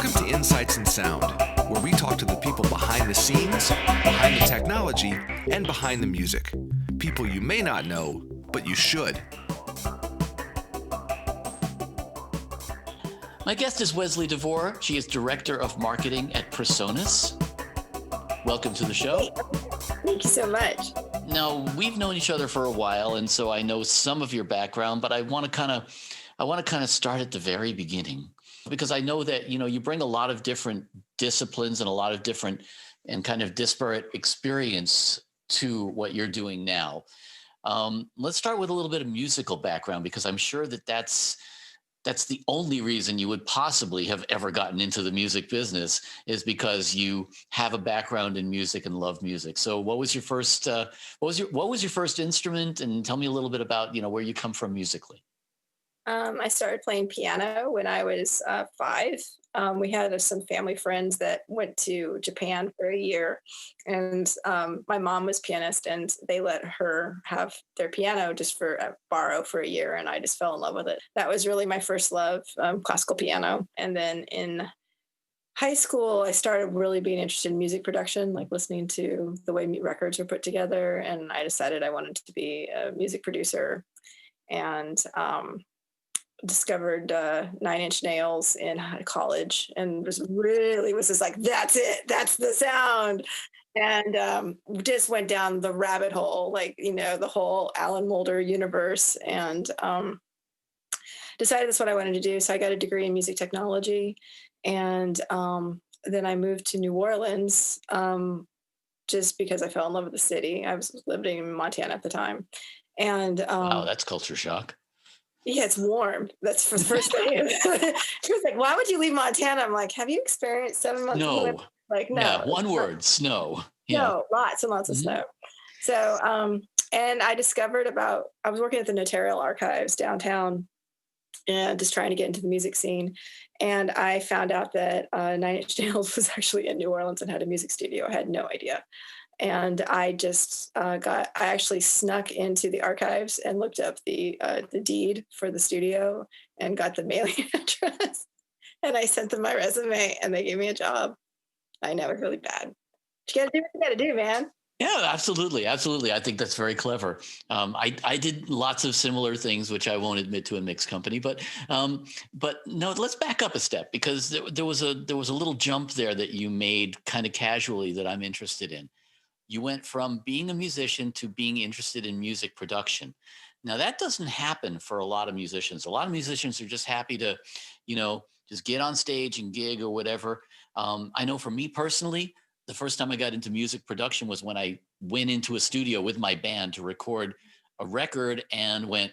Welcome to Insights in Sound, where we talk to the people behind the scenes, behind the technology, and behind the music. People you may not know, but you should. My guest is Wesley DeVore. She is Director of Marketing at PreSonus. Welcome to the show. Thank you so much. Now, we've known each other for a while, and so I know some of your background, but I want to kind of start at the very beginning, because I know that, you bring a lot of different disciplines and a lot of different and kind of disparate experience to what you're doing now. Let's start with a little bit of musical background, because I'm sure that that's the only reason you would possibly have ever gotten into the music business, is because you have a background in music and love music. So what was your first instrument? And tell me a little bit about, where you come from musically. I started playing piano when I was 5. We had some family friends that went to Japan for a year, and my mom was pianist, and they let her have their piano just for borrow for a year, and I just fell in love with it. That was really my first love, classical piano. And then in high school, I started really being interested in music production, like listening to the way records were put together, and I decided I wanted to be a music producer, and discovered 9 Inch Nails in college, and was just like, that's it, that's the sound. And just went down the rabbit hole, like, the whole Alan Moulder universe, and decided that's what I wanted to do. So I got a degree in music technology, and then I moved to New Orleans just because I fell in love with the city. I was living in Montana at the time. And wow, that's culture shock. Yeah, it's warm. That's for the first thing. She was like, "Why would you leave Montana?" I'm like, "Have you experienced 7 months?" No. Like, no. Yeah, one word, snow. Yeah. No, lots and lots of snow. So, and I discovered I was working at the Notarial Archives downtown, and just trying to get into the music scene. And I found out that 9 Inch Nails was actually in New Orleans and had a music studio. I had no idea. And I just I actually snuck into the archives and looked up the deed for the studio and got the mailing address. And I sent them my resume, and they gave me a job. I know, it's really bad. But you got to do what you got to do, man. Yeah, absolutely. Absolutely. I think that's very clever. I did lots of similar things, which I won't admit to a mixed company, but no, let's back up a step, because there was a little jump there that you made kind of casually that I'm interested in. You went from being a musician to being interested in music production. Now, that doesn't happen for a lot of musicians. A lot of musicians are just happy to, just get on stage and gig or whatever. I know for me personally, the first time I got into music production was when I went into a studio with my band to record a record and went,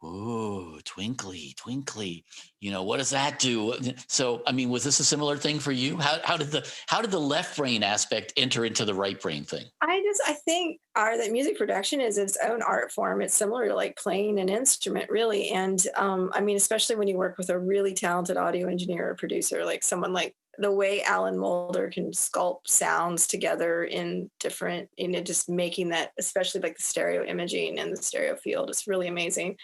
"Ooh, twinkly, twinkly." What does that do? So, I mean, was this a similar thing for you? How did the left brain aspect enter into the right brain thing? I think that music production is its own art form. It's similar to like playing an instrument, really. And I mean, especially when you work with a really talented audio engineer or producer, like someone like the way Alan Moulder can sculpt sounds together in different, just making that, especially like the stereo imaging and the stereo field, is really amazing.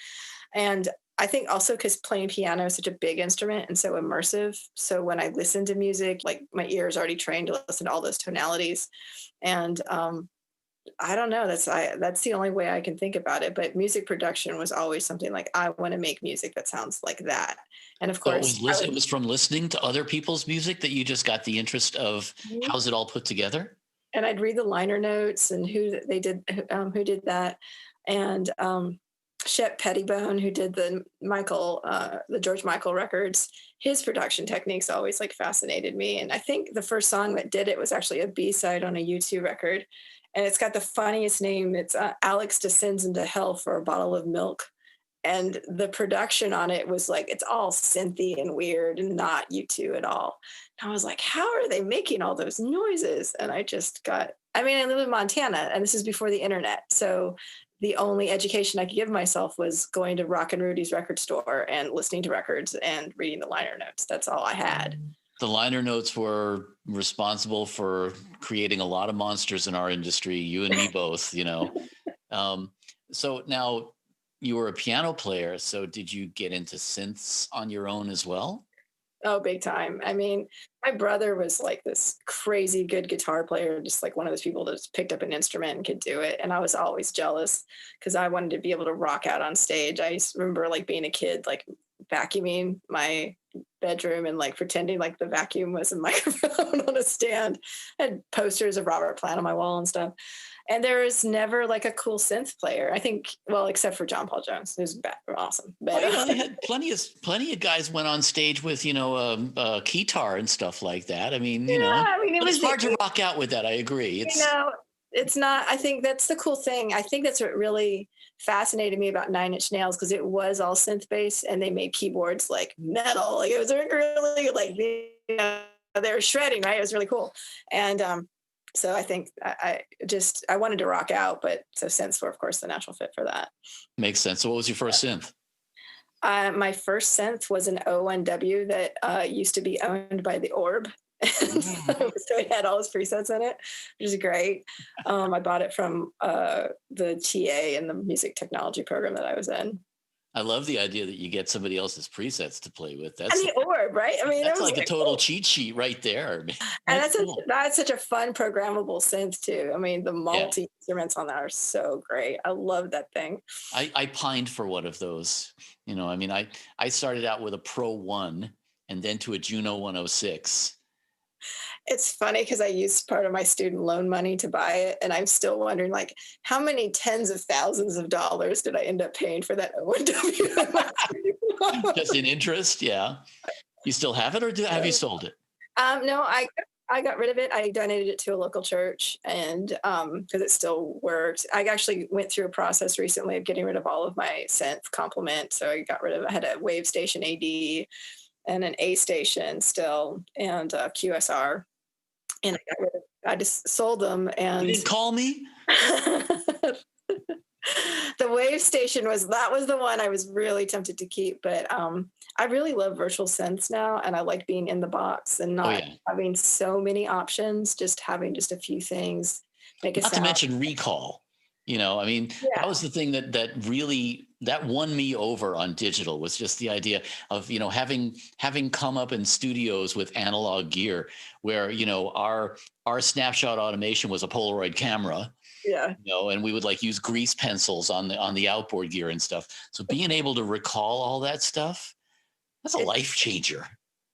And I think also because playing piano is such a big instrument and so immersive. So when I listen to music, like my ear is already trained to listen to all those tonalities. And I don't know, that's the only way I can think about it. But music production was always something like, I want to make music that sounds like that. And of course, it was from listening to other people's music that you just got the interest of how's it all put together? And I'd read the liner notes and who did that. And Shep Pettibone, who did the George Michael records, his production techniques always like fascinated me. And I think the first song that did it was actually a B-side on a U2 record. And it's got the funniest name. It's Alex Descends into Hell for a Bottle of Milk. And the production on it was like, it's all synthy and weird and not U2 at all. And I was like, how are they making all those noises? And I live in Montana, and this is before the internet. So the only education I could give myself was going to Rock and Rudy's record store and listening to records and reading the liner notes. That's all I had. The liner notes were responsible for creating a lot of monsters in our industry, you and me both, So now you were a piano player. So did you get into synths on your own as well? Oh, big time. I mean, my brother was like this crazy good guitar player, just like one of those people that just picked up an instrument and could do it. And I was always jealous because I wanted to be able to rock out on stage. I just remember like being a kid, like vacuuming my bedroom and like pretending like the vacuum was a microphone on a stand. I had posters of Robert Plant on my wall and stuff. And there was never like a cool synth player. I think, well, except for John Paul Jones, who's awesome. But Well, they had plenty of guys went on stage with a guitar and stuff like that. I mean, yeah, I mean, it but was it's hard to rock out with that. I agree. you know, it's not. I think that's the cool thing. I think that's what really fascinated me about Nine Inch Nails because it was all synth based and they made keyboards like metal. Like it was really like they were shredding, right? It was really cool. And so I think I wanted to rock out, but so synths were of course the natural fit for that. Makes sense. So what was your first synth? My first synth was an O1W that used to be owned by the Orb. So it had all his presets in it, which is great. I bought it from the TA in the music technology program that I was in. I love the idea that you get somebody else's presets to play with. And the Orb, right? I mean, that's it was like a total cheat sheet right there. And that's such a fun programmable synth too. I mean, the multi instruments on that are so great. I love that thing. I pined for one of those. I mean, I started out with a Pro 1 and then to a Juno 106. It's funny because I used part of my student loan money to buy it. And I'm still wondering, like, how many tens of thousands of dollars did I end up paying for that O1W? Just in interest? Yeah. You still have it or have you sold it? No, I got rid of it. I donated it to a local church and because it still works. I actually went through a process recently of getting rid of all of my synth complement. So I got rid of, I had a Wave Station AD and an A Station still and QSR. And I just sold them. And you didn't call me? The Wave Station was the one I was really tempted to keep, but I really love virtual synths now, and I like being in the box and not having so many options. Just having just a few things make a sound. Not to mention recall. I mean, that was the thing that really won me over on digital was just the idea of having come up in studios with analog gear where our snapshot automation was a Polaroid camera. Yeah. And we would like use grease pencils on the outboard gear and stuff. So being able to recall all that stuff, that's a life changer.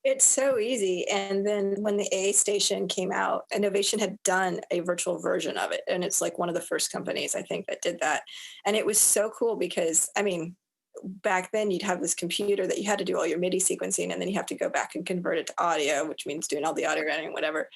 It's so easy. And then when the A Station came out, Innovation had done a virtual version of it. And it's like one of the first companies, I think, that did that. And it was so cool because, I mean, back then you'd have this computer that you had to do all your MIDI sequencing and then you have to go back and convert it to audio, which means doing all the audio editing, whatever.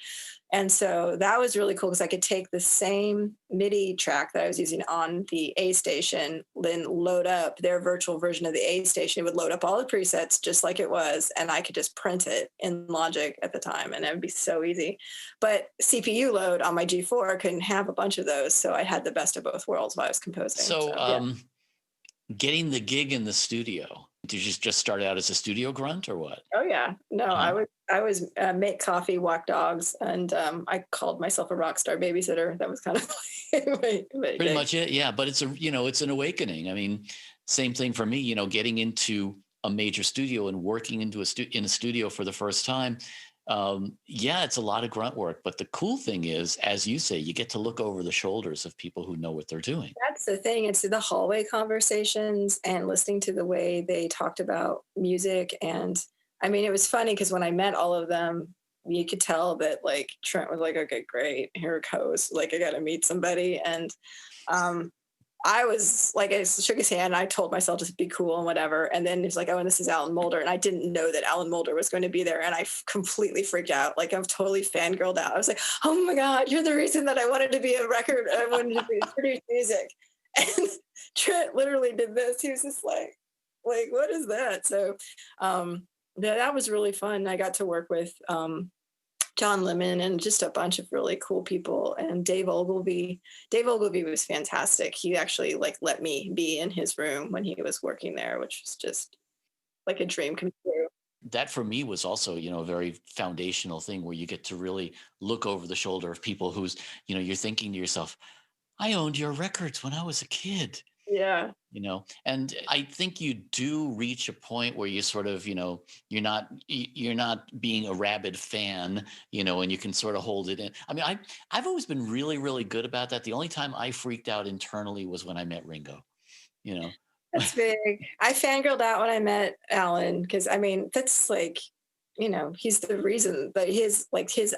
And so that was really cool because I could take the same MIDI track that I was using on the A Station, then load up their virtual version of the A Station. It would load up all the presets just like it was, and I could just print it in Logic at the time, and it would be so easy. But CPU load on my G4 couldn't have a bunch of those, so I had the best of both worlds while I was composing. So getting the gig in the studio, did you just start out as a studio grunt or what? Oh yeah, no, I was make coffee, walk dogs, and I called myself a rock star babysitter. That was kind of pretty much it. Yeah, but it's it's an awakening. I mean, same thing for me. Getting into a major studio and working in a studio for the first time. It's a lot of grunt work, but the cool thing is, as you say, you get to look over the shoulders of people who know what they're doing. That's the thing. It's the hallway conversations and listening to the way they talked about music. And I mean, it was funny because when I met all of them, you could tell that like Trent was like, okay, great, here it goes. Like I got to meet somebody. And I was like, I shook his hand and I told myself just be cool and whatever. And then he's like, oh, and this is Alan Moulder. And I didn't know that Alan Moulder was going to be there. And I completely freaked out. Like I'm totally fangirled out. I was like, oh my God, you're the reason that I wanted to be I wanted to produce music. And Trent literally did this. He was just like, what is that? So that was really fun. I got to work with John Lemon and just a bunch of really cool people. And Dave Ogilvy was fantastic. He actually let me be in his room when he was working there, which was just like a dream come true. That for me was also, a very foundational thing where you get to really look over the shoulder of people who's, you're thinking to yourself, I owned your records when I was a kid. Yeah. And I think you do reach a point where you sort of, you're not being a rabid fan, and you can sort of hold it in. I mean, I've always been really, really good about that. The only time I freaked out internally was when I met Ringo, you know. That's big. I fangirled out when I met Alan because I mean that's like, he's the reason that his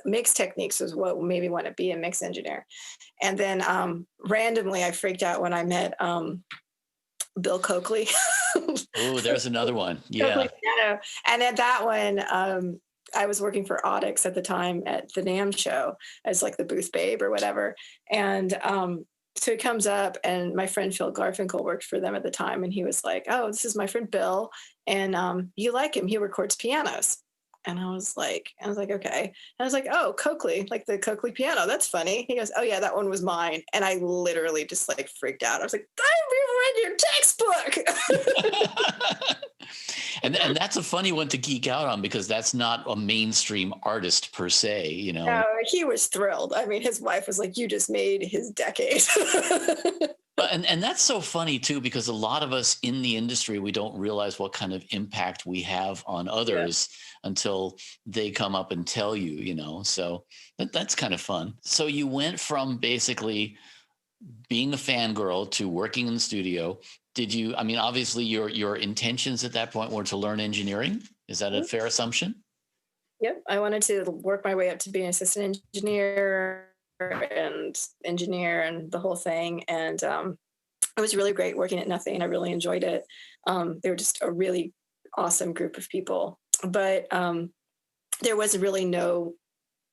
mix techniques was what made me want to be a mix engineer. And then randomly I freaked out when I met Bill Coakley. Oh, there's another one. Coakley Yeah. piano. And at that one, I was working for Audix at the time at the NAMM show as like the booth babe or whatever. And so he comes up, and my friend Phil Garfinkel worked for them at the time, and he was like, "Oh, this is my friend Bill, and you like him? He records pianos." And I was like, okay. And I was like, "Oh, Coakley, like the Coakley piano. That's funny." He goes, "Oh yeah, that one was mine." And I literally just like freaked out. I was like, "I reread your textbook." And that's a funny one to geek out on because that's not a mainstream artist per se, No, he was thrilled. I mean, his wife was like, "You just made his decade." And that's so funny too, because a lot of us in the industry, we don't realize what kind of impact we have on others until they come up and tell you, so that's kind of fun. So you went from basically being a fangirl to working in the studio. Did you, I mean, obviously your intentions at that point were to learn engineering. Is that a fair assumption? Yep. I wanted to work my way up to be an assistant engineer and engineer and the whole thing. And it was really great working at Nothing. I really enjoyed it. They were just a really awesome group of people. But there was really no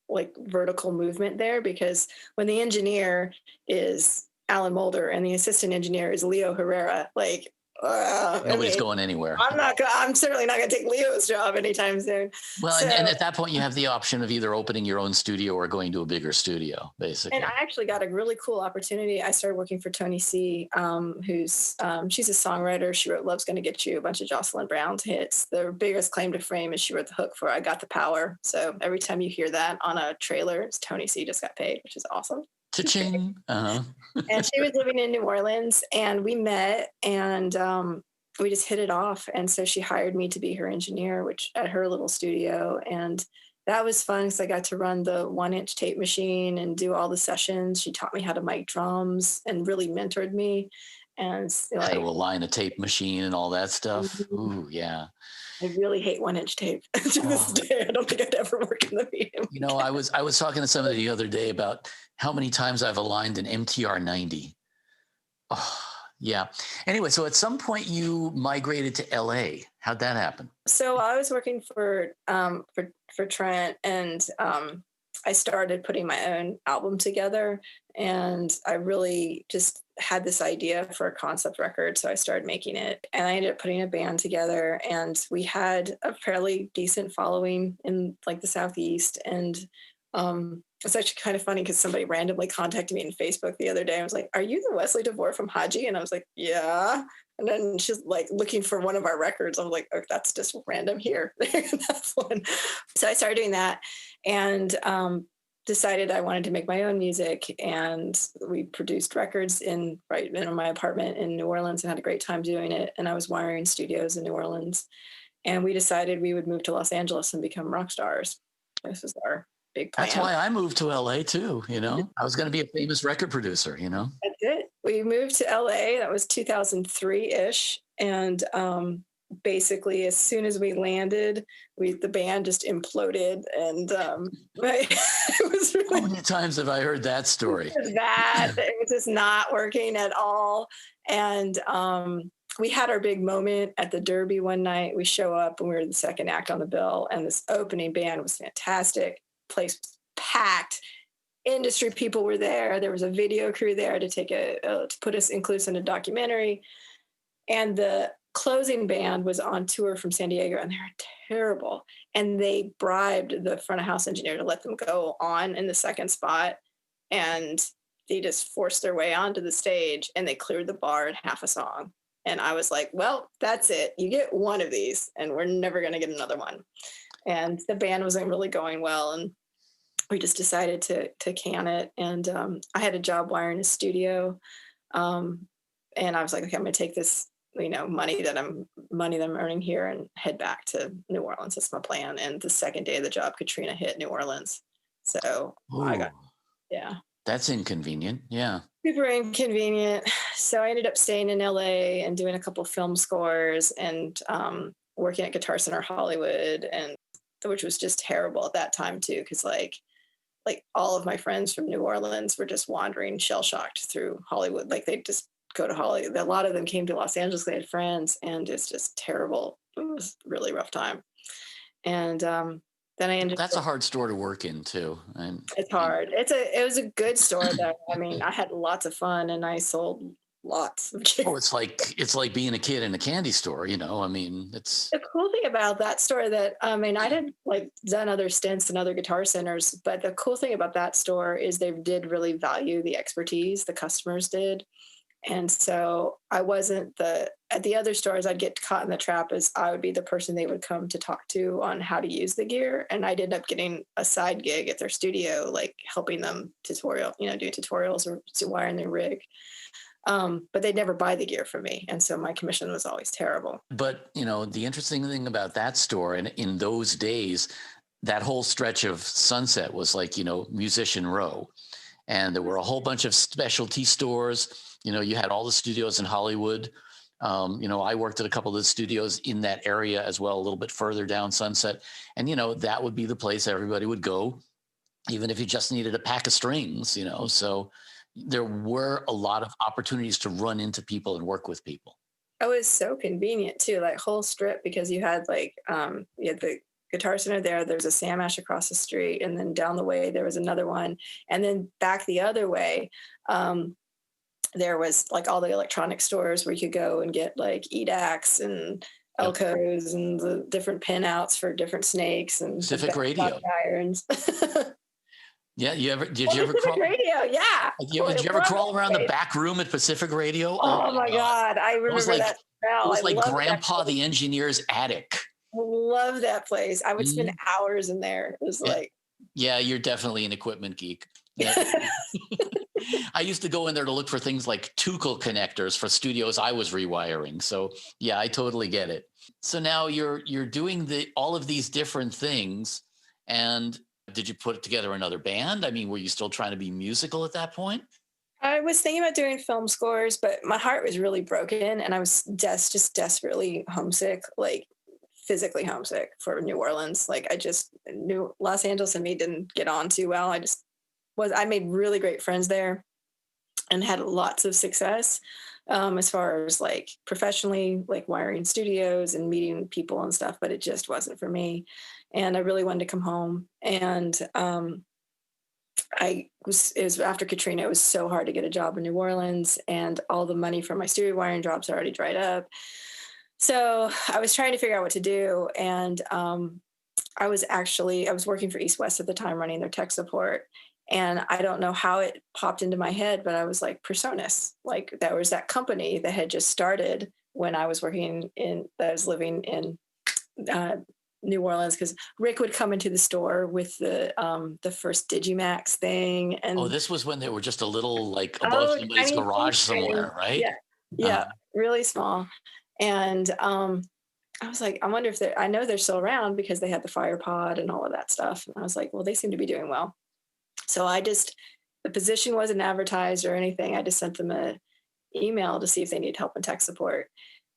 like vertical movement there, because when the engineer is Alan Mulder and the assistant engineer is Leo Herrera, like nobody's going anywhere. I'm certainly not going to take Leo's job anytime soon. Well, and at that point you have the option of either opening your own studio or going to a bigger studio, basically. And I actually got a really cool opportunity. I started working for Tony C, who's she's a songwriter. She wrote "Love's Gonna Get You," a bunch of Jocelyn Brown's hits. Their biggest claim to fame is she wrote the hook for "I Got the Power." So every time you hear that on a trailer, it's Tony C just got paid, which is awesome. Cha-ching. Uh-huh. And she was living in New Orleans, and we met, and we just hit it off. And so she hired me to be her engineer, which at her little studio. And that was fun because I got to run the 1-inch tape machine and do all the sessions. She taught me how to mic drums and really mentored me. And how to align a tape machine and all that stuff. Mm-hmm. Ooh, yeah. I really hate 1-inch tape to this day. I don't think I'd ever work in the medium. I was talking to somebody the other day about how many times I've aligned an MTR 90. Oh, yeah. Anyway, so at some point you migrated to LA. How'd that happen? So I was working for Trent, and I started putting my own album together, and I really just had this idea for a concept record. So I started making it, and I ended up putting a band together, and we had a fairly decent following in like the Southeast. And it's actually kind of funny because somebody randomly contacted me on Facebook the other day. I was like, "Are you the Wesley DeVore from Haji?" And I was like, "Yeah." And then she's like looking for one of our records. I was like, "Oh, that's just random here." That's one. So I started doing that, and decided I wanted to make my own music. And we produced records in my apartment in New Orleans and had a great time doing it. And I was wiring studios in New Orleans. And we decided we would move to Los Angeles and become rock stars. This was our big plan. That's why I moved to LA too. I was going to be a famous record producer, That's it. We moved to LA. That was 2003-ish. And basically as soon as we landed, the band just imploded. And it was really, how many times have I heard that story? It was bad. It was just not working at all. And we had our big moment at the Derby one night. We show up and we were the second act on the bill, and this opening band was fantastic. Place was packed. Industry people were there. There was a video crew there to include us in a documentary. And the closing band was on tour from San Diego, and they were terrible. And they bribed the front of house engineer to let them go on in the second spot. And they just forced their way onto the stage, and they cleared the bar in half a song. And I was like, well, that's it. You get one of these, and we're never going to get another one. And the band wasn't really going well. And we just decided to can it. And I had a job wiring a studio. And I was like, okay, I'm going to take this, money that I'm earning here and head back to New Orleans. That's my plan. And the second day of the job, Katrina hit New Orleans. So Ooh, yeah. that's inconvenient. Yeah. Super inconvenient. So I ended up staying in LA and doing a couple film scores and working at Guitar Center Hollywood, and which was just terrible at that time too, because like all of my friends from New Orleans were just wandering shell shocked through Hollywood. Like they'd just go to Hollywood. A lot of them came to Los Angeles. They had friends, and it's just terrible. It was a really rough time. And then I ended. That's a hard store to work in too. And it's hard. It was a good store though. I mean, I had lots of fun and I sold lots of gear. Oh, it's like being a kid in a candy store, I mean, it's the cool thing about that store that I had like done other stints in other Guitar Centers, but the cool thing about that store is they did really value the expertise, the customers did. And so I wasn't at the other stores, I'd get caught in the trap as I would be the person they would come to talk to on how to use the gear. And I'd end up getting a side gig at their studio, like helping them doing tutorials or wiring their rig. But they'd never buy the gear from me. And so my commission was always terrible. But, the interesting thing about that store, and in those days, that whole stretch of Sunset was like, Musician Row. And there were a whole bunch of specialty stores. You had all the studios in Hollywood. I worked at a couple of the studios in that area as well, a little bit further down Sunset. And, that would be the place everybody would go, even if you just needed a pack of strings, so there were a lot of opportunities to run into people and work with people. It was so convenient too, like whole strip, because you had like, you had the Guitar Center there's a Sam Ash across the street. And then down the way, there was another one. And then back the other way, there was like all the electronic stores where you could go and get like EDACs and Elcos and the different pinouts for different snakes and Pacific Radio irons. Yeah, did you ever crawl? Radio, yeah. Did you ever crawl around the back room at Pacific Radio? Oh my God, I remember that. It was like Grandpa the engineer's attic. I love that place. I would spend hours in there. It was like. Yeah, you're definitely an equipment geek. Yeah. I used to go in there to look for things like Tuchel connectors for studios I was rewiring. So yeah, I totally get it. So now you're doing all of these different things, and did you put together another band? I mean, were you still trying to be musical at that point? I was thinking about doing film scores, but my heart was really broken and I was just desperately homesick, like physically homesick for New Orleans. Like I just knew Los Angeles and me didn't get on too well. I made really great friends there and had lots of success as far as like professionally, like wiring studios and meeting people and stuff, but it just wasn't for me. And I really wanted to come home. And it was after Katrina, it was so hard to get a job in New Orleans, and all the money from my studio wiring jobs already dried up. So I was trying to figure out what to do. And I was working for East West at the time, running their tech support. And I don't know how it popped into my head, but I was like, PreSonus, like that was that company that had just started when I was living in New Orleans, because Rick would come into the store with the first Digimax thing. And this was when they were just a little like above somebody's garage somewhere, right? Yeah, really small. And I was like, I wonder if I know they're still around because they had the Fire Pod and all of that stuff. And I was like, well, they seem to be doing well. So the position wasn't advertised or anything. I just sent them an email to see if they need help in tech support.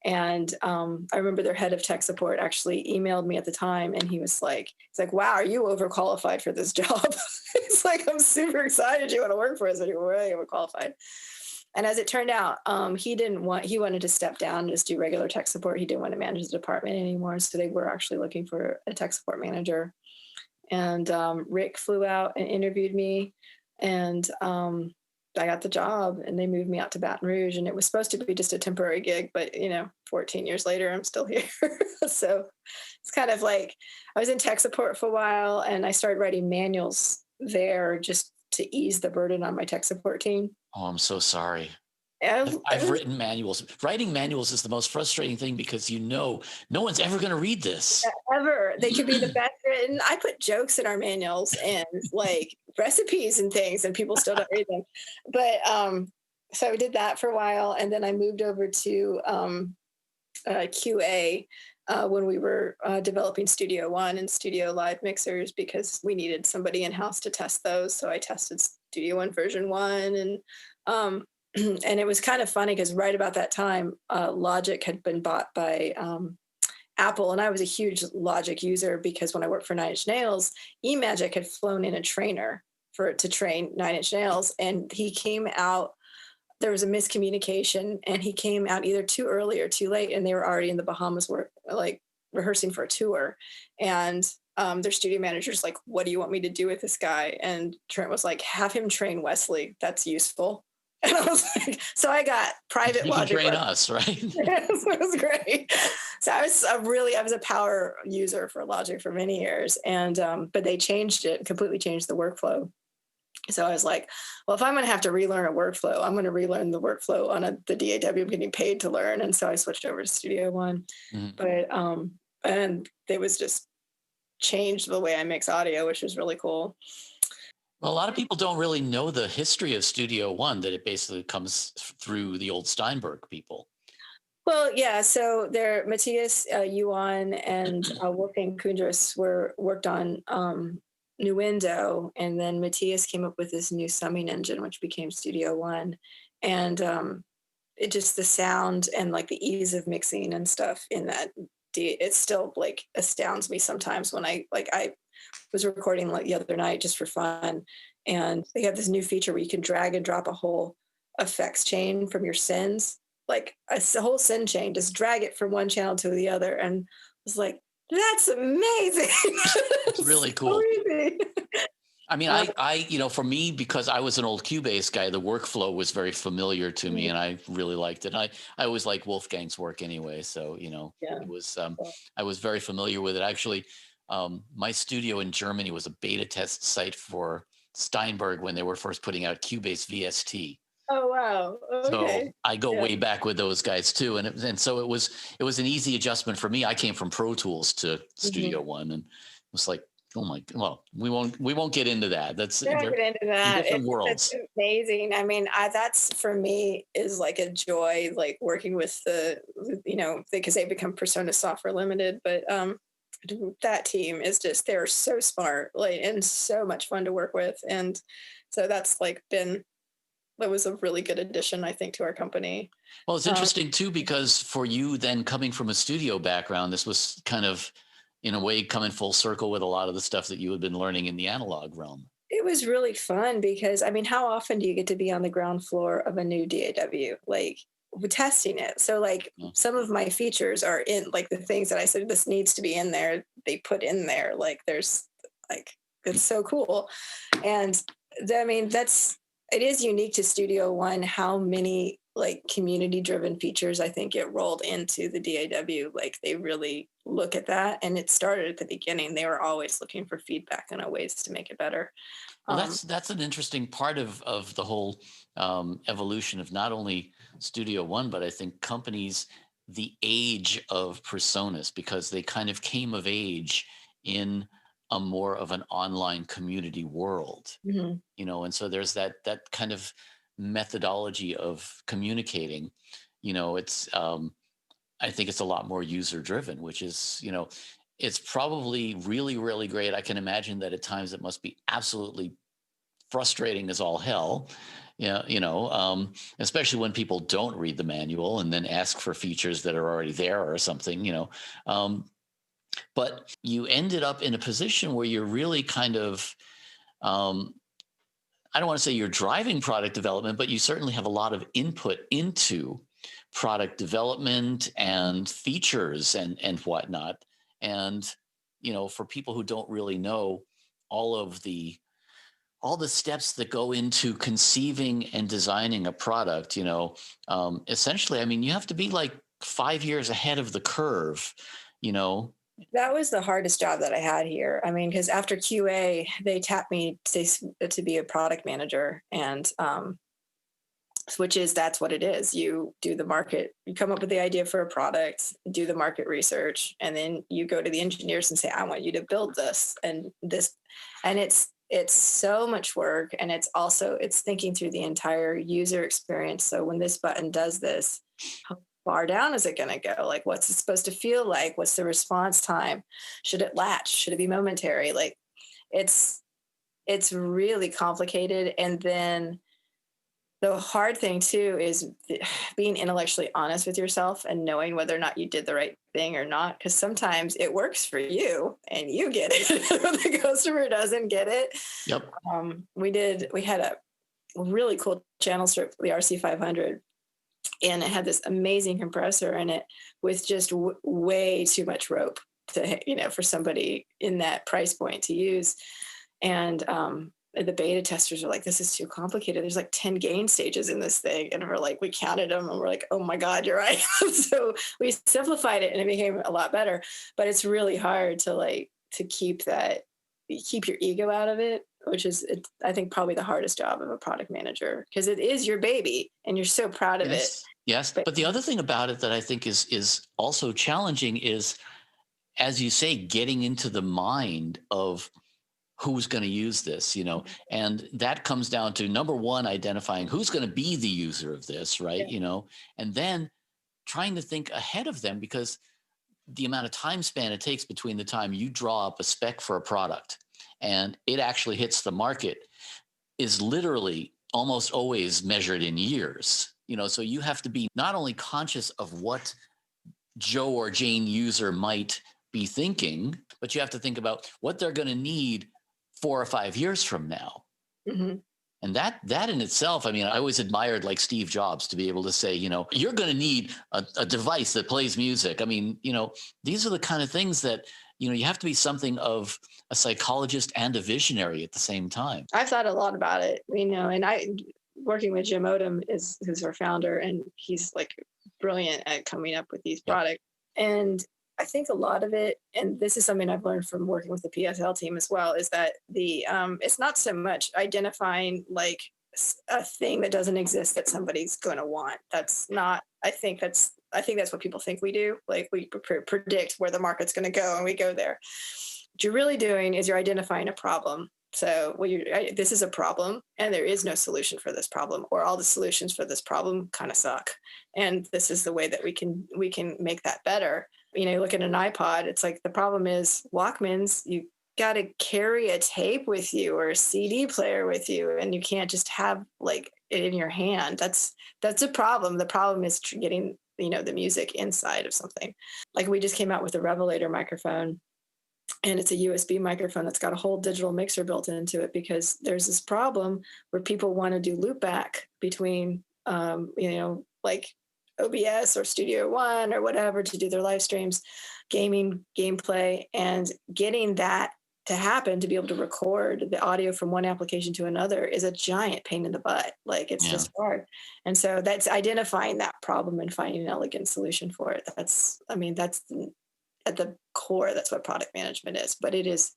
And I remember their head of tech support actually emailed me at the time, and he's like, wow, are you overqualified for this job? It's like, I'm super excited you want to work for us, but you're really overqualified. And as it turned out, he wanted to step down and just do regular tech support. He didn't want to manage the department anymore. So they were actually looking for a tech support manager. And Rick flew out and interviewed me, and I got the job, and they moved me out to Baton Rouge, and it was supposed to be just a temporary gig, but 14 years later, I'm still here. So it's kind of like I was in tech support for a while, and I started writing manuals there just to ease the burden on my tech support team. Oh, I'm so sorry. I've written manuals. Writing manuals is the most frustrating thing because no one's ever going to read this. Ever. They could be the best written. I put jokes in our manuals and like recipes and things, and people still don't read them. But So I did that for a while, and then I moved over to QA when we were developing Studio One and Studio Live mixers because we needed somebody in house to test those. So I tested Studio One version one, and and it was kind of funny because right about that time, Logic had been bought by Apple, and I was a huge Logic user because when I worked for Nine Inch Nails, eMagic had flown in a trainer to train Nine Inch Nails, and he came out. There was a miscommunication, and he came out either too early or too late, and they were already in the Bahamas, like rehearsing for a tour, and their studio manager's like, "What do you want me to do with this guy?" And Trent was like, "Have him train Wesley. That's useful." And I was like, so I got private You can Logic. train us, right? Yes, it was great. So I was a power user for Logic for many years, and but they changed it, completely changed the workflow. So I was like, well, if I'm going to have to relearn a workflow, I'm going to relearn the workflow on the DAW I'm getting paid to learn. And so I switched over to Studio One. But and it was just changed the way I mix audio, which was really cool. Well, a lot of people don't really know the history of Studio One, that it basically comes through the old Steinberg people. Well, yeah. So there, Matthias Yuan and Wolfgang Kundras worked on Nuendo, and then Matthias came up with this new summing engine, which became Studio One, and it just the sound and like the ease of mixing and stuff in that. It still like astounds me sometimes when I was recording like the other night just for fun, and they have this new feature where you can drag and drop a whole effects chain from your synths, like a whole synth chain, just drag it from one channel to the other, and I was like, that's amazing. It's really cool. Crazy. I mean, I for me, because I was an old Cubase guy, the workflow was very familiar to me, and I really liked it. I always liked Wolfgang's work anyway, so it was I was very familiar with it. Actually, my studio in Germany was a beta test site for Steinberg when they were first putting out Cubase VST. Oh wow! Okay. So I go way back with those guys too, and so it was an easy adjustment for me. I came from Pro Tools to Studio One, and it was like, oh my, well, we won't get into that. That's get into that. Different worlds. It's amazing. I mean, that's for me is like a joy, like working with because they become PreSonus Software Limited, but that team is just, they're so smart, like, and so much fun to work with, and so that's like that was a really good addition, I think, to our company. Well, it's interesting too, because for you then coming from a studio background, this was kind of, in a way, coming full circle with a lot of the stuff that you had been learning in the analog realm. It was really fun because, I mean, how often do you get to be on the ground floor of a new DAW, like testing it? So like some of my features are in, like the things that I said, this needs to be in there, they put in there, like there's like, it's so cool. And I mean, it is unique to Studio One how many like community driven features I think get rolled into the DAW. Like they really look at that, and it started at the beginning. They were always looking for feedback and ways to make it better. Well, that's an interesting part of the whole evolution of not only Studio One, but I think companies, the age of PreSonus, because they kind of came of age in a more of an online community world, and so there's that kind of methodology of communicating. It's I think it's a lot more user driven, which is it's probably really, really great. I can imagine that at times it must be absolutely frustrating as all hell. Especially when people don't read the manual and then ask for features that are already there or something. But you ended up in a position where you're really kind of, I don't want to say you're driving product development, but you certainly have a lot of input into product development and features and whatnot. And, for people who don't really know all the steps that go into conceiving and designing a product, essentially, I mean, you have to be like 5 years ahead of the curve. That was the hardest job that I had here. I mean, because after QA, they tapped me to be a product manager, and that's what it is. You do the market, you come up with the idea for a product, do the market research, and then you go to the engineers and say, I want you to build this and this. And it's so much work, and it's thinking through the entire user experience. So when this button does this, how far down is it going to go? Like, what's it supposed to feel like? What's the response time? Should it latch? Should it be momentary? Like, it's really complicated. And then the hard thing too is being intellectually honest with yourself and knowing whether or not you did the right thing or not. Because sometimes it works for you and you get it, the customer doesn't get it. Yep. We had a really cool channel strip, the RC500, and it had this amazing compressor in it with just way too much rope for somebody in that price point to use. And the beta testers are like, this is too complicated. There's like 10 gain stages in this thing. And we're like, we counted them and we're like, oh my God, you're right. So we simplified it and it became a lot better. But it's really hard to keep your ego out of it, which is, I think, probably the hardest job of a product manager, because it is your baby and you're so proud of it. Yes. But the other thing about it that I think is also challenging is, as you say, getting into the mind of who's going to use this, and that comes down to, number one, identifying who's going to be the user of this, right? Yeah. And then trying to think ahead of them, because the amount of time span it takes between the time you draw up a spec for a product and it actually hits the market is literally almost always measured in years, so you have to be not only conscious of what Joe or Jane user might be thinking, but you have to think about what they're going to need 4 or 5 years from now. Mm-hmm. And that in itself, I always admired like Steve Jobs to be able to say, you're going to need a device that plays music. These are the kind of things that, you have to be something of a psychologist and a visionary at the same time. I've thought a lot about it, and working with Jim Odom who's our founder, and he's like brilliant at coming up with these products. And I think a lot of it, and this is something I've learned from working with the PSL team as well, is that it's not so much identifying like a thing that doesn't exist that somebody's going to want. That's not. I think that's what people think we do. Like, we predict where the market's going to go and we go there. What you're really doing is you're identifying a problem. So this is a problem and there is no solution for this problem, or all the solutions for this problem kind of suck. And this is the way that we can make that better. You look at an iPod, it's like the problem is Walkmans, you got to carry a tape with you or a CD player with you, and you can't just have like it in your hand. That's a problem. The problem is getting, the music inside of something. Like, we just came out with a Revelator microphone, and it's a USB microphone that's got a whole digital mixer built into it, because there's this problem where people want to do loop back between, like OBS or Studio One or whatever to do their live streams, gaming, gameplay, and getting that to happen, to be able to record the audio from one application to another, is a giant pain in the butt. Like, it's just hard. And so that's identifying that problem and finding an elegant solution for it. That's at the core, that's what product management is. But it is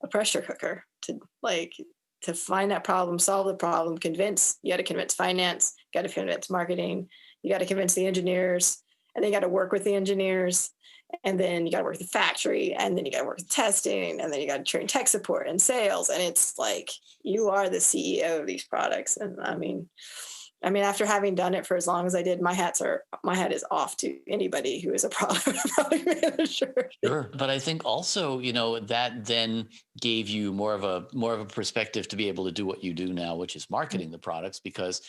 a pressure cooker to find that problem, solve the problem, you got to convince finance, you got to convince marketing, you got to convince the engineers, and then you got to work with the engineers, and then you got to work with the factory, and then you got to work with testing, and then you got to train tech support and sales. And it's like, you are the CEO of these products. And after having done it for as long as I did, my hat is off to anybody who is a product manager. Sure. But I think also, that then gave you more of a perspective to be able to do what you do now, which is marketing the products, because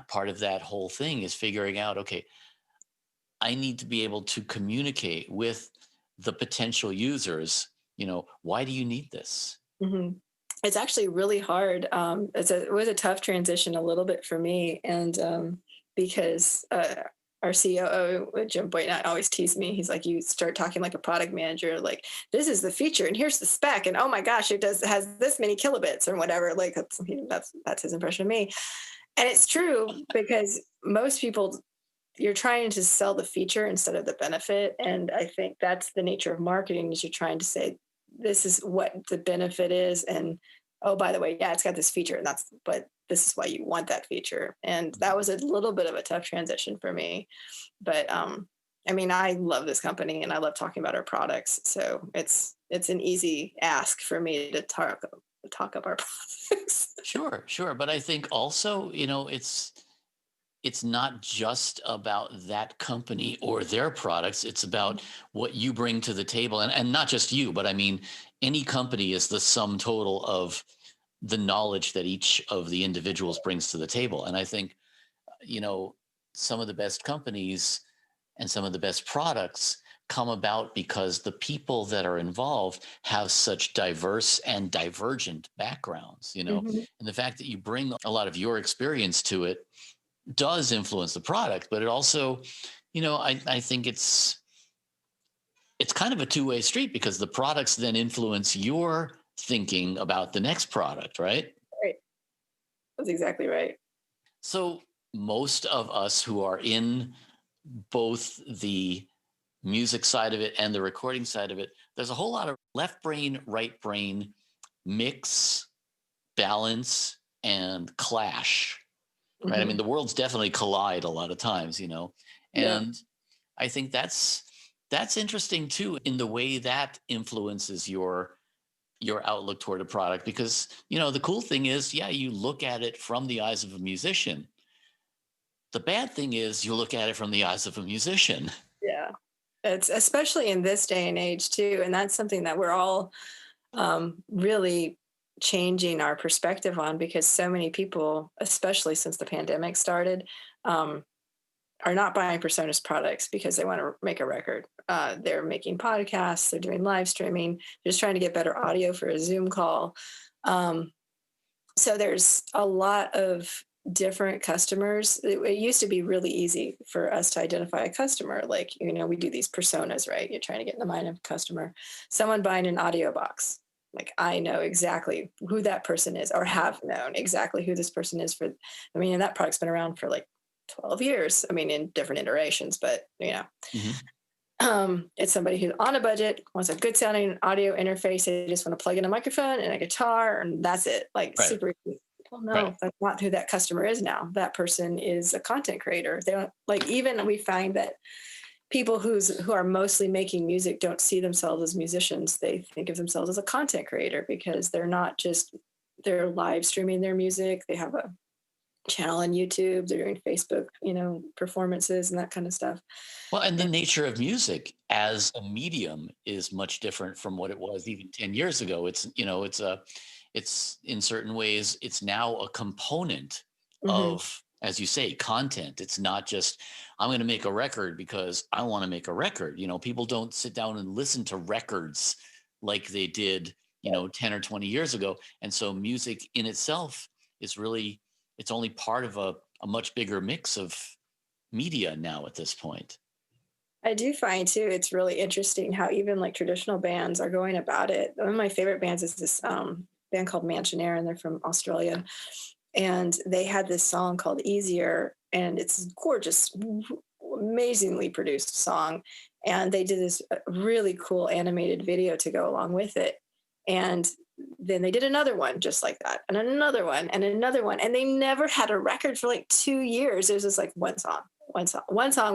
part of that whole thing is figuring out, okay, I need to be able to communicate with the potential users, why do you need this? Mm-hmm. It's actually really hard. It was a tough transition a little bit for me. And because our COO, Jim Boynton, always teased me. He's like, you start talking like a product manager, like, this is the feature and here's the spec. And oh my gosh, it has this many kilobits or whatever. Like, that's his impression of me. And it's true, because most people, you're trying to sell the feature instead of the benefit. And I think that's the nature of marketing, is you're trying to say, this is what the benefit is. And, oh, by the way, it's got this feature, but this is why you want that feature. And that was a little bit of a tough transition for me. But I love this company and I love talking about our products. So it's an easy ask for me to talk up our products. Sure. But I think also, it's not just about that company or their products. It's about what you bring to the table. And not just you, but I mean, any company is the sum total of the knowledge that each of the individuals brings to the table. And I think, some of the best companies and some of the best products come about because the people that are involved have such diverse and divergent backgrounds, Mhm. and the fact that you bring a lot of your experience to it does influence the product, but it also, I think it's kind of a two-way street because the products then influence your thinking about the next product, right? Right. That's exactly right. So most of us who are in both the music side of it and the recording side of it, there's a whole lot of left brain, right brain mix, balance, and clash, right? I Hmm. mean, the worlds definitely collide a lot of times, Yeah. and I think that's interesting too in the way that influences your outlook toward a product because the cool thing is, yeah, you look at it from the eyes of a musician. The bad thing is you look at it from the eyes of a musician. Yeah. It's especially in this day and age too. And that's something that we're all really changing our perspective on because so many people, especially since the pandemic started, um, are not buying PreSonus products because they want to make a record. They're making podcasts, they're doing live streaming, just trying to get better audio for a Zoom call. Um, so there's a lot of different customers. It used to be really easy for us to identify a customer. Like, we do these personas, right? You're trying to get in the mind of a customer. Someone buying an audio box. Like, I know exactly who that person is or have known exactly who this person is and that product's been around for like 12 years. I mean, in different iterations, but Mhm. it's somebody who's on a budget, wants a good sounding audio interface. They just want to plug in a microphone and a guitar, and that's it. Like Right. super easy. Well, Right. no, that's not who that customer is now. That person is a content creator. They don't like even we find that people who are mostly making music don't see themselves as musicians. They think of themselves as a content creator because they're live streaming their music. They have a channel on YouTube. They're doing Facebook, performances and that kind of stuff. Well, and the nature of music as a medium is much different from what it was even 10 years ago. It's in certain ways, it's now a component Hmm. of, as you say, content. It's not just, I'm going to make a record because I want to make a record. People don't sit down and listen to records like they did, 10 or 20 years ago. And so music in itself is really, it's only part of a much bigger mix of media now at this point. I do find too, it's really interesting how even like traditional bands are going about it. One of my favorite bands is this band called Mansionaire, and they're from Australia. And they had this song called Easier, and it's gorgeous, amazingly produced song. And they did this really cool animated video to go along with it. And then they did another one just like that, and another one, and another one. And they never had a record for like 2 years. It was just like one song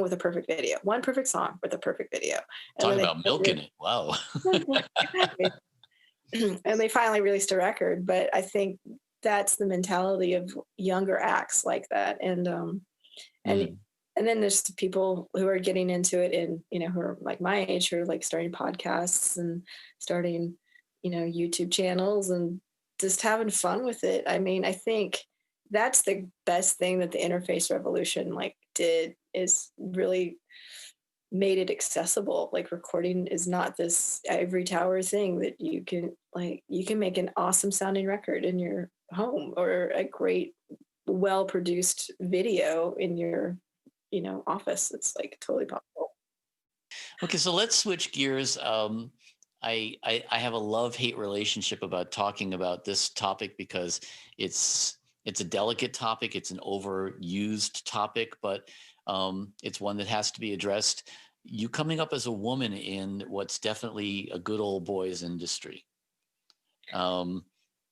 with a perfect video, one perfect song with a perfect video. And Talk then about milking it. Wow. and they finally released a record. But I think that's the mentality of younger acts like that. And Mm. and then there's the people who are getting into it and who are like my age, who are like starting podcasts and starting YouTube channels and just having fun with it. I mean, I think that's the best thing that the interface revolution like did, is really made it accessible. Like, recording is not this ivory tower thing that you can make an awesome sounding record in your home, or a great well produced video in your office. It's like totally possible. Okay, so let's switch gears. I have a love-hate relationship about talking about this topic because it's a delicate topic. It's an overused topic, but it's one that has to be addressed. You coming up as a woman in what's definitely a good old boys industry. Um,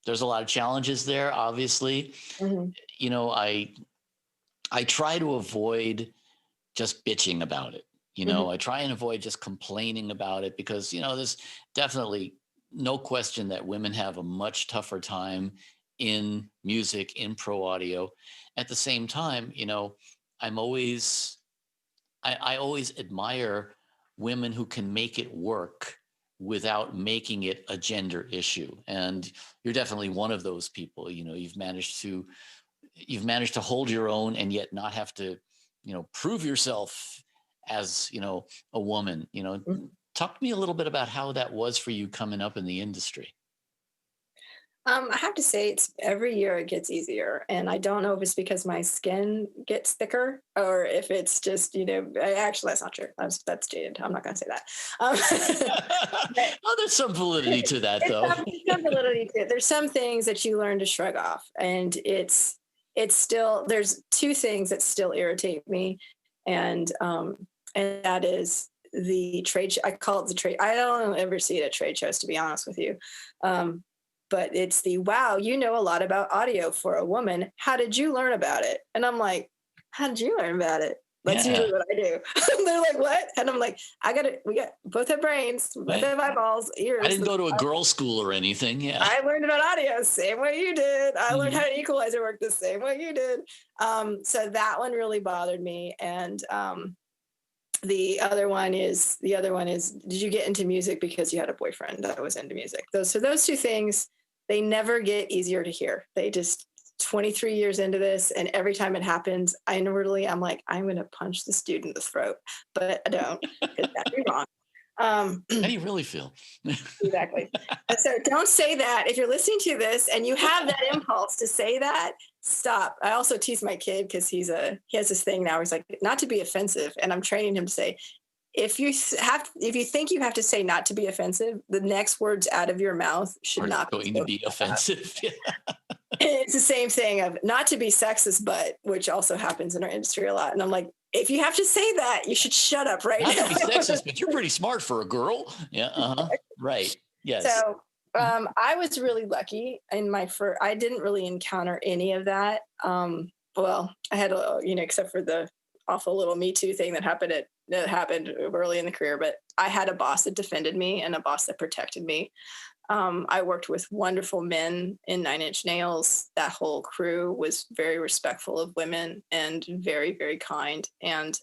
there's a lot of challenges there, obviously. Hmm. I try to avoid just bitching about it. Hmm. I try and avoid just complaining about it because, there's definitely no question that women have a much tougher time in music, in pro audio. At the same time, I'm always, I always admire women who can make it work without making it a gender issue. And you're definitely one of those people. You've managed to hold your own and yet not have to, prove yourself as, a woman. Talk to me a little bit about how that was for you coming up in the industry. I have to say, it's every year it gets easier, and I don't know if it's because my skin gets thicker or if it's just, actually that's not true. That's jaded. I'm not going to say that. Oh, there's some validity to that, though. Some validity to it. There's some things that you learn to shrug off, and it's still, there's two things that still irritate me, and that is the trade. I call it the trade. I don't ever see it at trade shows, to be honest with you. But it's wow, you know a lot about audio for a woman. How did you learn about it? And I'm like, how did you learn about it? That's usually what I do. They're like, what? And I'm like, we got both have brains, both have eyeballs, ears. I didn't go to a girls' school or anything. Yeah. I learned about audio same way you did. I learned how an equalizer worked the same way you did. So that one really bothered me. And the other one is, did you get into music because you had a boyfriend that was into music? Those two things, they never get easier to hear. They just, 23 years into this, and every time it happens, I'm like, I'm going to punch this dude in the throat, but I don't, because that'd be wrong. How do you really feel? Exactly. So don't say that. If you're listening to this and you have that impulse to say that, stop. I also tease my kid because he has this thing now. He's like, not to be offensive. And I'm training him to say, if you think you have to say not to be offensive, the next words out of your mouth should not going to be offensive. It's the same thing of not to be sexist, but which also happens in our industry a lot. And I'm like, if you have to say that, you should shut up right now. Not to be sexist, but you're pretty smart for a girl. Yeah. Right. Yes. So I was really lucky in I didn't really encounter any of that. Well, I had except for the awful little Me Too thing that happened early in the career, but I had a boss that defended me and a boss that protected me. I worked with wonderful men in Nine Inch Nails. That whole crew was very respectful of women and very, very kind. And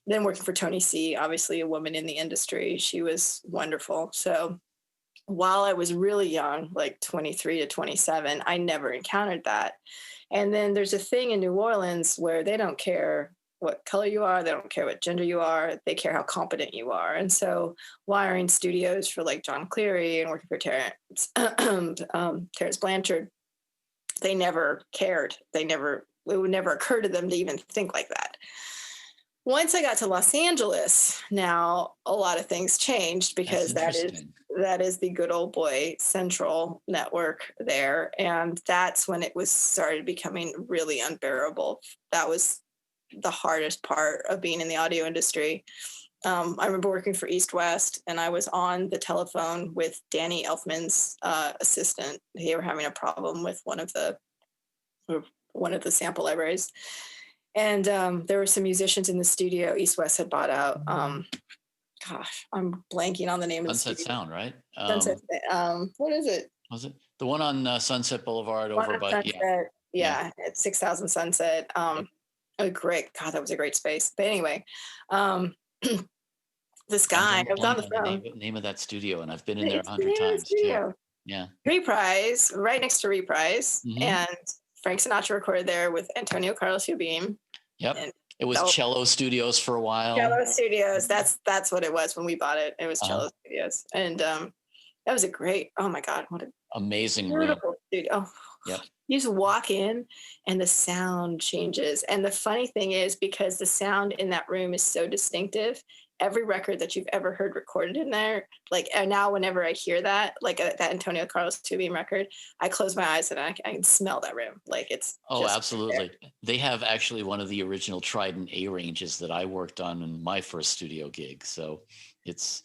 then working for Tony C, obviously a woman in the industry, she was wonderful. So while I was really young, like 23 to 27, I never encountered that. And then there's a thing in New Orleans where they don't care what color you are. They don't care what gender you are. They care how competent you are. And so wiring studios for like John Cleary and working for Terrence Blanchard, they never cared. It would never occur to them to even think like that. Once I got to Los Angeles, now a lot of things changed because that is the good old boy central network there. And that's when it started becoming really unbearable. That was the hardest part of being in the audio industry. I remember working for East West, and I was on the telephone with Danny Elfman's assistant. They were having a problem with one of the sample libraries. And there were some musicians in the studio East West had bought out. Gosh, I'm blanking on the name of the studio. Sunset Sound, right? Sunset. What is it? Was it the one on Sunset Boulevard over by? Sunset, yeah, at 6000 Sunset. Oh, great. God, that was a great space. But anyway, this guy, I was on the phone. Name of that studio, and I've been in there 100 times too. Yeah. Reprise, right next to Reprise. And Frank Sinatra recorded there with Antonio Carlos Jobim. Yep. It was Cello Studios for a while. Cello Studios. That's what it was when we bought it. It was Cello Studios. And that was oh my God, what an amazing beautiful studio. Oh, yep. You just walk in and the sound changes. And the funny thing is, because the sound in that room is so distinctive, every record that you've ever heard recorded in there, like, and now whenever I hear that, like that Antonio Carlos Jobim record, I close my eyes and I can smell that room. Like it's. Oh, absolutely. There. They have actually one of the original Trident A ranges that I worked on in my first studio gig. So it's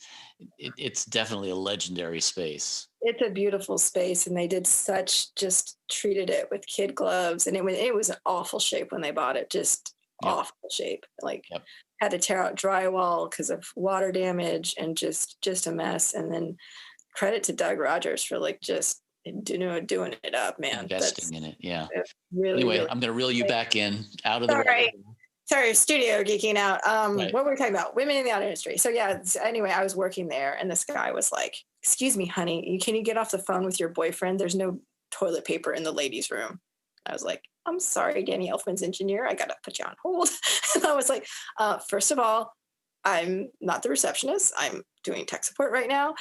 definitely a legendary space. It's a beautiful space, and they just treated it with kid gloves, and it was an awful shape when they bought it, just awful shape. Like had to tear out drywall because of water damage, and just a mess. And then credit to Doug Rogers for like just doing it up, man. Investing in it. Yeah. Really, Anyway, really. I'm going to reel you back in out of the Sorry. rabbit hole. Sorry, studio geeking out. Right. What were we talking about? Women in the audio industry. So yeah, anyway, I was working there and this guy was like, excuse me, honey, can you get off the phone with your boyfriend? There's no toilet paper in the ladies' room. I was like, I'm sorry, Danny Elfman's engineer. I got to put you on hold. And I was like, first of all, I'm not the receptionist. I'm doing tech support right now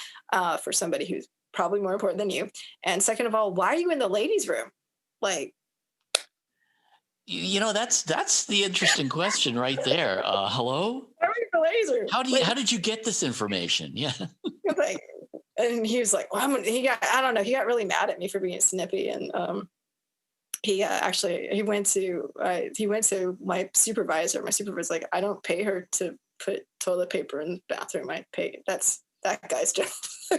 for somebody who's probably more important than you. And second of all, why are you in the ladies' room? Like, you know, that's the interesting question right there. Hello? why are you in the ladies' room? How did you get this information? Yeah. Like, and he was like, well, he got really mad at me for being snippy. And he went to my supervisor. My supervisor's like, I don't pay her to put toilet paper in the bathroom. I pay, that's that guy's job. I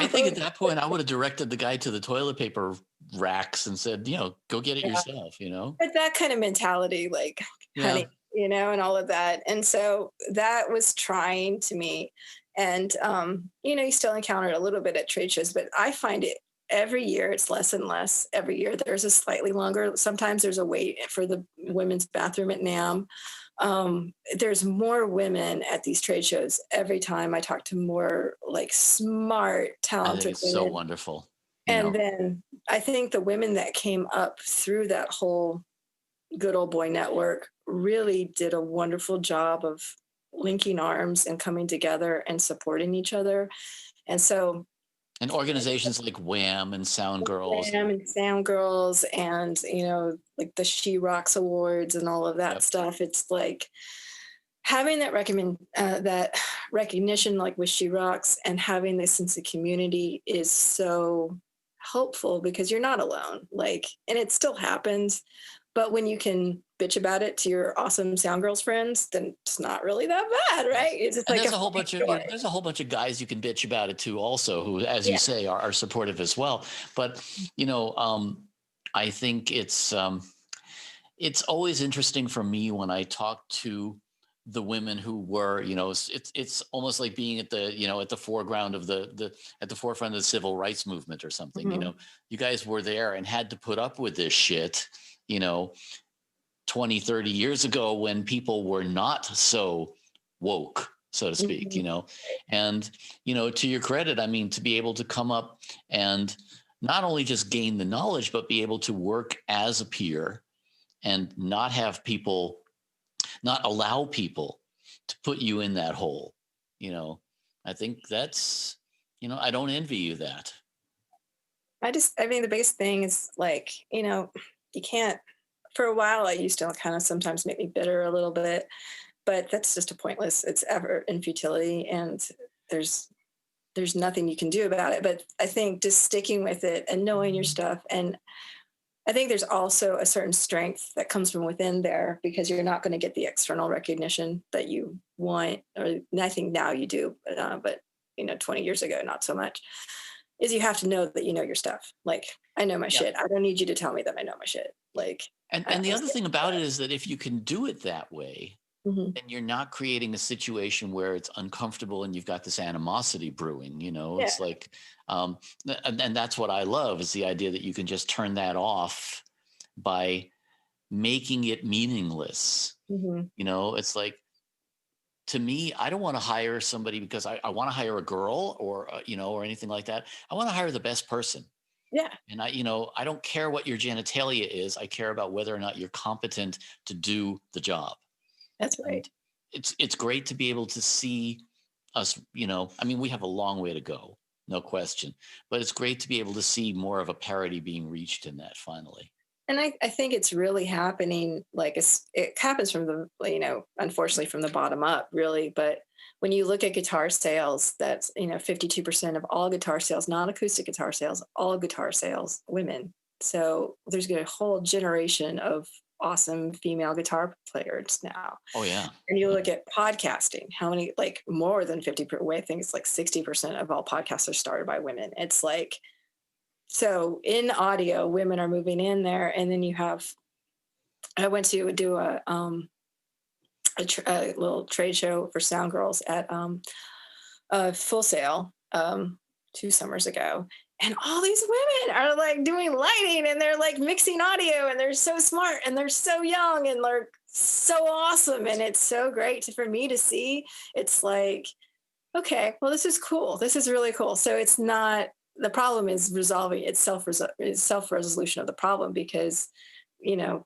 think at that point I would have directed the guy to the toilet paper racks and said, go get it yourself, But that kind of mentality, like, honey, and all of that. And so that was trying to me. And, you still encounter it a little bit at trade shows, but I find it every year, it's less and less. Every year there's a slightly longer, sometimes there's a wait for the women's bathroom at NAMM. There's more women at these trade shows every time. I talk to more like smart, talented I think it's women. so wonderful. And then I think the women that came up through that whole Good Old Boy network really did a wonderful job of linking arms and coming together and supporting each other. And so, and organizations like Wham and Sound Girls and like the She Rocks Awards and all of that stuff. It's like having that that recognition, like with She Rocks, and having this sense of community is so helpful because you're not alone. Like, and it still happens, but when you can bitch about it to your awesome Sound Girls friends, then it's not really that bad, right? It's just like there's a whole bunch of guys you can bitch about it to also, who, as you say, are supportive as well. But I think it's always interesting for me when I talk to the women who were, it's almost like being at the at the foreground of at the forefront of the civil rights movement or something. Mm-hmm. You guys were there and had to put up with this shit, 20, 30 years ago when people were not so woke, so to speak, Mm-hmm. And, to your credit, I mean, to be able to come up and not only just gain the knowledge, but be able to work as a peer and not allow people to put you in that hole. I think that's, I don't envy you that. I mean, the biggest thing is like, you can't, for a while, I used to kind of sometimes make me bitter a little bit, but that's just it's ever in futility, and there's nothing you can do about it. But I think just sticking with it and knowing your stuff. And I think there's also a certain strength that comes from within there, because you're not going to get the external recognition that you want, or I think now you do, but 20 years ago, not so much, is you have to know that you know your stuff. Like, I know my shit. I don't need you to tell me that I know my shit. Like, and the other thing about it is that if you can do it that way, mm-hmm. then you're not creating a situation where it's uncomfortable and you've got this animosity brewing, It's like, and that's what I love, is the idea that you can just turn that off by making it meaningless. Mm-hmm. It's like, to me, I don't want to hire somebody because I want to hire a girl or, or anything like that. I want to hire the best person. Yeah. And I don't care what your genitalia is. I care about whether or not you're competent to do the job. That's right. And it's great to be able to see us, I mean, we have a long way to go, no question, but it's great to be able to see more of a parity being reached in that finally. And I think it's really happening. Like, it happens from the, unfortunately from the bottom up, really. But when you look at guitar sales, that's, 52% of all guitar sales, non-acoustic guitar sales, all guitar sales, women. So there's a whole generation of awesome female guitar players now. Oh, yeah. And you look at podcasting, how many, like more than 50%, I think it's like 60% of all podcasts are started by women. It's like, so in audio, women are moving in there. And then you have, I went to do a little trade show for Sound Girls at Full Sail 2 summers ago. And all these women are like doing lighting and they're like mixing audio and they're so smart and they're so young and they're so awesome. And it's so great for me to see. It's like, okay, well, this is cool. This is really cool. So it's not, the problem is resolving itself, self-resolution of the problem, because, you know,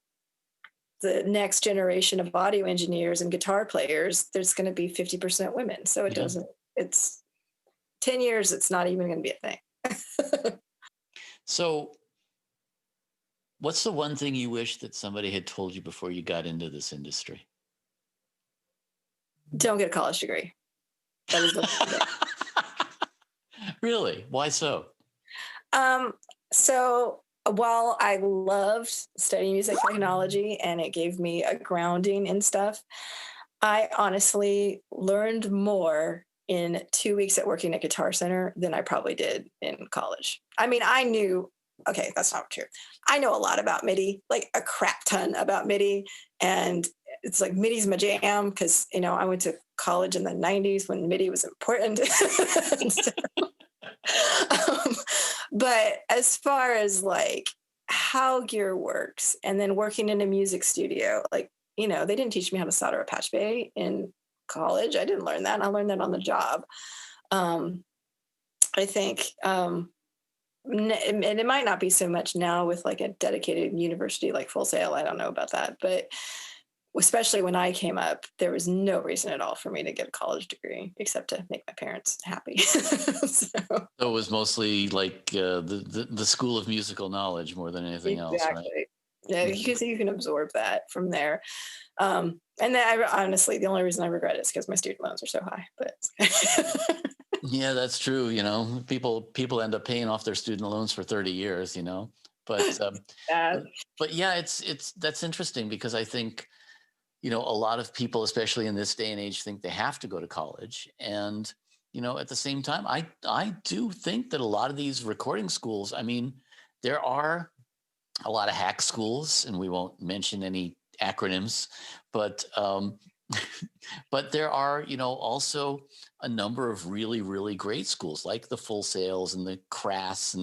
the next generation of audio engineers and guitar players, there's going to be 50% women. So it doesn't, it's 10 years, it's not even going to be a thing. So what's the one thing you wish that somebody had told you before you got into this industry? Don't get a college degree. That is the Really? Why so? So while I loved studying music technology and it gave me a grounding in stuff, I honestly learned more in 2 weeks at working at Guitar Center than I probably did in college. I mean, I knew, okay, that's not true. I know a lot about MIDI, like a crap ton about MIDI. And it's like MIDI's my jam because, you know, I went to college in the 90s when MIDI was important. But as far as like how gear works and then working in a music studio, like, you know, they didn't teach me how to solder a patch bay in college. I didn't learn that. I learned that on the job. I think, and it might not be so much now with like a dedicated university like Full Sail. I don't know about that, but especially when I came up, there was no reason at all for me to get a college degree except to make my parents happy. So it was mostly like the school of musical knowledge more than anything else, right? Yeah, because you can absorb that from there. And then honestly, the only reason I regret it is because my student loans are so high. But yeah, that's true. You know, people end up paying off their student loans for 30 years. You know, but but yeah, it's that's interesting because I think, you know, a lot of people, especially in this day and age, think they have to go to college. And, you know, at the same time, I do think that a lot of these recording schools, I mean, there are a lot of hack schools, and we won't mention any acronyms, but but there are, you know, also a number of really, really great schools like the Full Sails and the Crass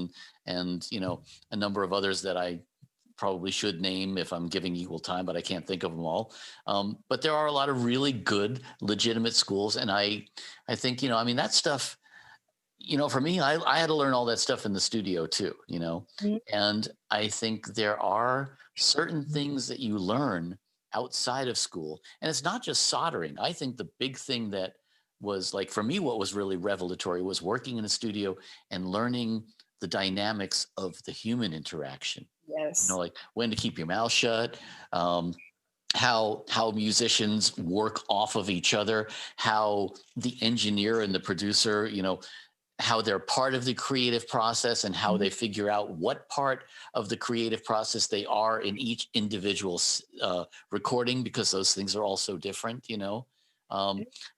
and, you know, a number of others that I probably should name if I'm giving equal time, but I can't think of them all. But there are a lot of really good, legitimate schools. And I think, you know, I mean, that stuff, you know, for me, I had to learn all that stuff in the studio too, you know, and I think there are certain things that you learn outside of school. And it's not just soldering. I think the big thing that was like, for me, what was really revelatory was working in a studio and learning the dynamics of the human interaction. yes, You know, like when to keep your mouth shut, how musicians work off of each other, how the engineer and the producer, you know, how they're part of the creative process and how they figure out what part of the creative process they are in each individual recording, because those things are all so different, you know. I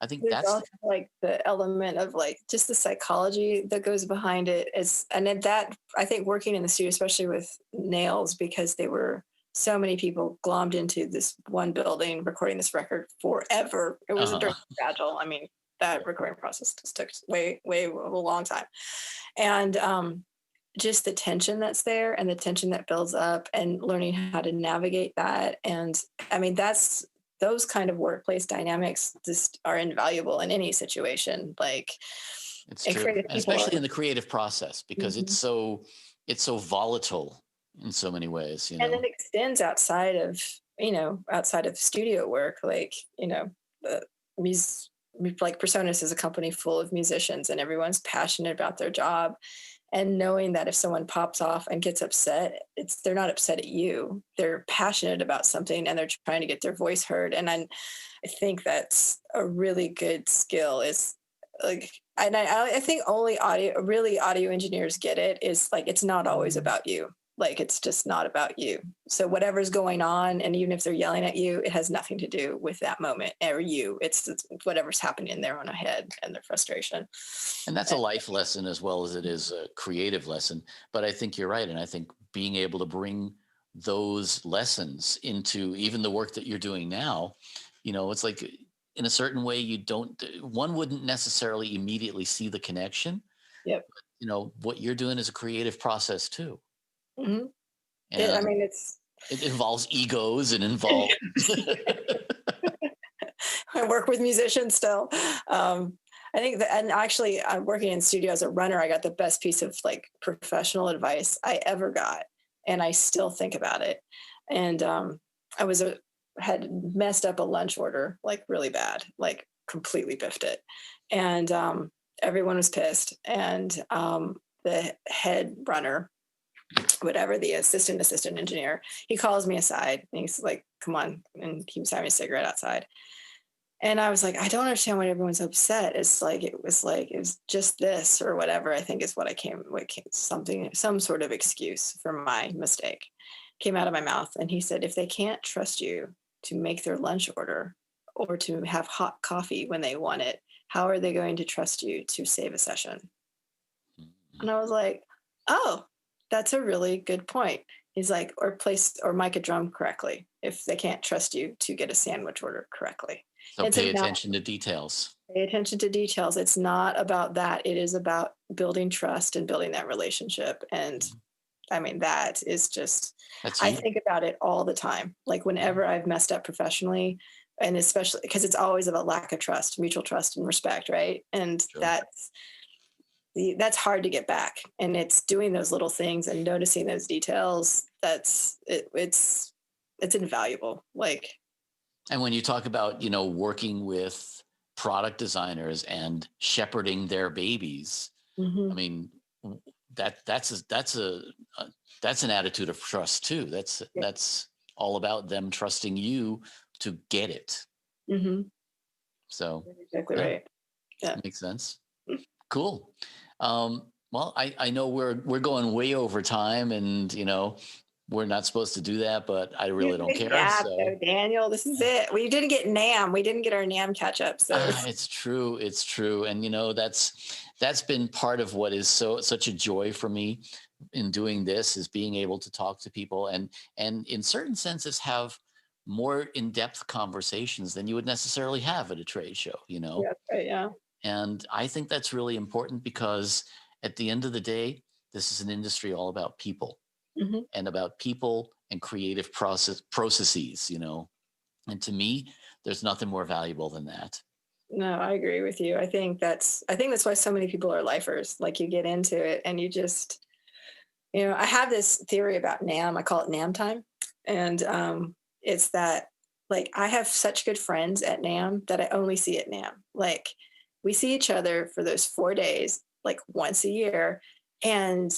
think there's that's also like the element of like just the psychology that goes behind it is, and then that I think working in the studio, especially with Nails, because they were so many people glommed into this one building recording this record forever. It was a fragile. I mean, that recording process just took way a long time, and just the tension that's there and the tension that builds up and learning how to navigate that. And I mean, that's, those kind of workplace dynamics just are invaluable in any situation. Like, it's true, especially in the creative process, because it's so volatile in so many ways, you know. And it extends outside of, you know, outside of studio work. Like, you know, the like PreSonus is a company full of musicians and everyone's passionate about their job. And knowing that if someone pops off and gets upset, they're not upset at you. They're passionate about something and they're trying to get their voice heard. And I think that's a really good skill. Is like, and I think only audio engineers get it. Is like, it's not always about you. Like, it's just not about you. So whatever's going on, and even if they're yelling at you, it has nothing to do with that moment or you. It's whatever's happening in their own head and their frustration. And that's a life lesson as well as it is a creative lesson. But I think you're right. And I think being able to bring those lessons into even the work that you're doing now, you know, it's like in a certain way, one wouldn't necessarily immediately see the connection. Yep. you know, what you're doing is a creative process too. Mm-hmm. I And mean, it involves egos and involves. I work with musicians still. I think that, and actually, I'm working in studio as a runner. I got the best piece of like professional advice I ever got, and I still think about it. And had messed up a lunch order like really bad, like completely biffed it, and everyone was pissed. And the head runner, whatever, the assistant engineer, he calls me aside and he's like, "Come on," and he was having a cigarette outside. And I was like, I don't understand why everyone's upset. It's like it was just this or whatever. I think is what some sort of excuse for my mistake came out of my mouth. And he said, if they can't trust you to make their lunch order or to have hot coffee when they want it, how are they going to trust you to save a session? And I was like, oh, that's a really good point. He's like, or mic a drum correctly if they can't trust you to get a sandwich order correctly. So pay attention to details. Pay attention to details. It's not about that. It is about building trust and building that relationship. And I mean, that is just, I think about it all the time. Like whenever I've messed up professionally, and especially because it's always about lack of trust, mutual trust and respect, right? And that's hard to get back. And it's doing those little things and noticing those details. It's invaluable. Like, and when you talk about, you know, working with product designers and shepherding their babies, I mean, that's an attitude of trust too. That's all about them trusting you to get it. So that's exactly right. Yeah, makes sense. Cool. Well, I know we're going way over time, and you know, we're not supposed to do that, but I really don't care. So Daniel, this is it. We didn't get NAMM. We didn't get our NAMM catch up. So it's true. It's true. And you know, that's been part of what is such a joy for me in doing this, is being able to talk to people and in certain senses have more in-depth conversations than you would necessarily have at a trade show, you know? Yeah, right, yeah. And I think that's really important because at the end of the day, this is an industry all about people. And about people and creative processes, you know. And to me, there's nothing more valuable than that. No, I agree with you. I think that's why so many people are lifers. Like you get into it and you just, you know, I have this theory about NAMM. I call it NAMM time. And it's that, like, I have such good friends at NAMM that I only see at NAMM. Like we see each other for those 4 days, like once a year. And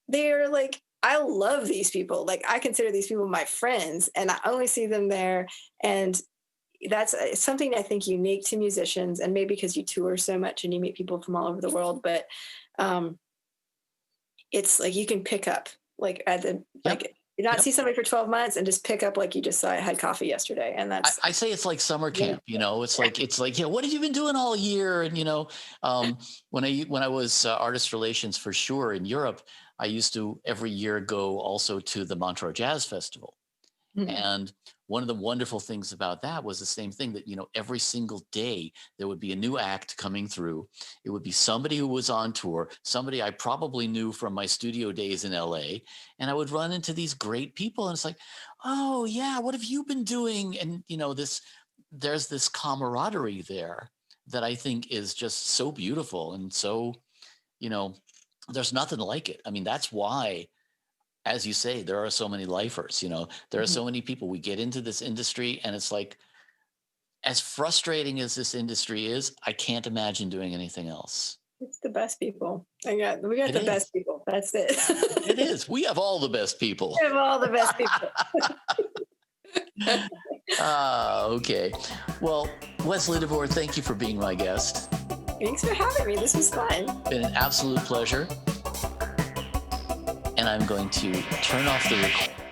they're like, I love these people. Like I consider these people my friends and I only see them there. And that's something I think unique to musicians, and maybe because you tour so much and you meet people from all over the world, but it's like you can pick up like you not see somebody for 12 months and just pick up like you just saw I had coffee yesterday. And that's I say it's like summer camp, you know. It's like you know, what have you been doing all year? And you know, when I was artist relations for sure in Europe, I used to every year go also to the Montreux Jazz Festival. And one of the wonderful things about that was the same thing, that, you know, every single day there would be a new act coming through. It would be somebody who was on tour, somebody I probably knew from my studio days in LA. And I would run into these great people and it's like, oh yeah, what have you been doing? And, you know, there's this camaraderie there that I think is just so beautiful. And so, you know, there's nothing like it. I mean, that's why, as you say, there are so many lifers, you know, there are so many people. We get into this industry and it's like, as frustrating as this industry is, I can't imagine doing anything else. It's the best people. We got the best people. That's it. It is. We have all the best people. We have all the best people. Okay. Well, Wesley DeVore, thank you for being my guest. Thanks for having me. This was fun. Been an absolute pleasure. And I'm going to turn off the recording.